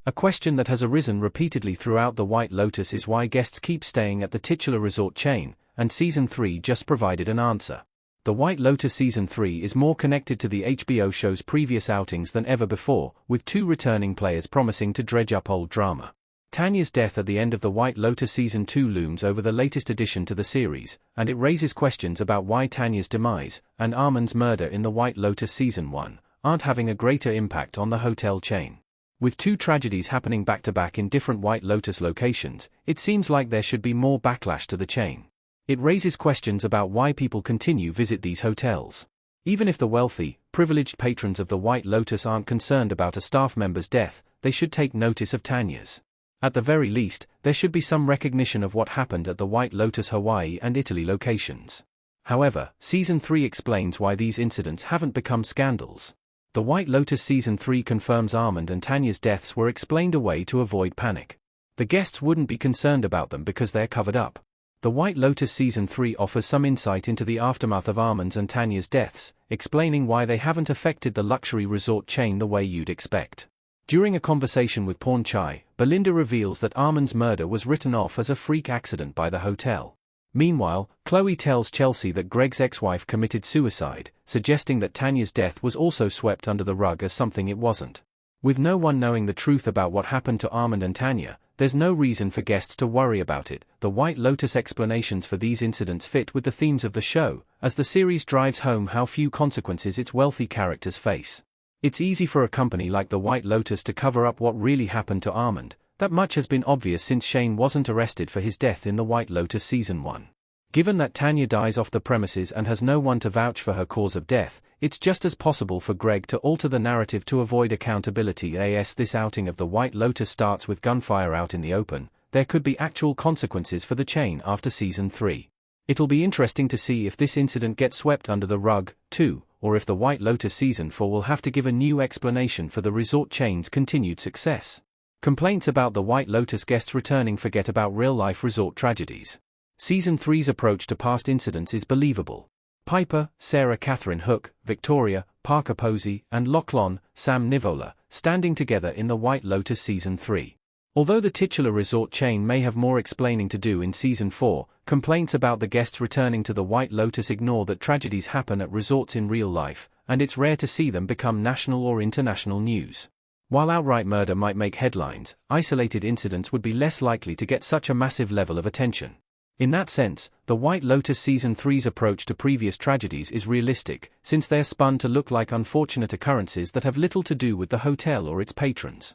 A question that has arisen repeatedly throughout the White Lotus is why guests keep staying at the titular resort chain, and Season 3 just provided an answer. The White Lotus Season 3 is more connected to the HBO show's previous outings than ever before, with 2 returning players promising to dredge up old drama. Tanya's death at the end of the White Lotus Season 2 looms over the latest addition to the series, and it raises questions about why Tanya's demise, and Armand's murder in the White Lotus Season 1, aren't having a greater impact on the hotel chain. With 2 tragedies happening back-to-back in different White Lotus locations, it seems like there should be more backlash to the chain. It raises questions about why people continue visit these hotels. Even if the wealthy, privileged patrons of the White Lotus aren't concerned about a staff member's death, they should take notice of Tanya's. At the very least, there should be some recognition of what happened at the White Lotus Hawaii and Italy locations. However, Season 3 explains why these incidents haven't become scandals. The White Lotus Season 3 confirms Armand and Tanya's deaths were explained away to avoid panic. The guests wouldn't be concerned about them because they're covered up. The White Lotus Season 3 offers some insight into the aftermath of Armand's and Tanya's deaths, explaining why they haven't affected the luxury resort chain the way you'd expect. During a conversation with Pawn Chai, Belinda reveals that Armand's murder was written off as a freak accident by the hotel. Meanwhile, Chloe tells Chelsea that Greg's ex-wife committed suicide, suggesting that Tanya's death was also swept under the rug as something it wasn't. With no one knowing the truth about what happened to Armand and Tanya, there's no reason for guests to worry about it. The White Lotus explanations for these incidents fit with the themes of the show, as the series drives home how few consequences its wealthy characters face. It's easy for a company like the White Lotus to cover up what really happened to Armand. That much has been obvious since Shane wasn't arrested for his death in the White Lotus Season 1. Given that Tanya dies off the premises and has no one to vouch for her cause of death, it's just as possible for Greg to alter the narrative to avoid accountability. As this outing of the White Lotus starts with gunfire out in the open, there could be actual consequences for the chain after Season 3. It'll be interesting to see if this incident gets swept under the rug, too, or if the White Lotus Season 4 will have to give a new explanation for the resort chain's continued success. Complaints about the White Lotus guests returning forget about real-life resort tragedies. Season 3's approach to past incidents is believable. Piper, Sarah Catherine Hook, Victoria, Parker Posey, and Lachlan, Sam Nivola, standing together in the White Lotus Season 3. Although the titular resort chain may have more explaining to do in Season 4, complaints about the guests returning to the White Lotus ignore that tragedies happen at resorts in real life, and it's rare to see them become national or international news. While outright murder might make headlines, isolated incidents would be less likely to get such a massive level of attention. In that sense, the White Lotus Season 3's approach to previous tragedies is realistic, since they're spun to look like unfortunate occurrences that have little to do with the hotel or its patrons.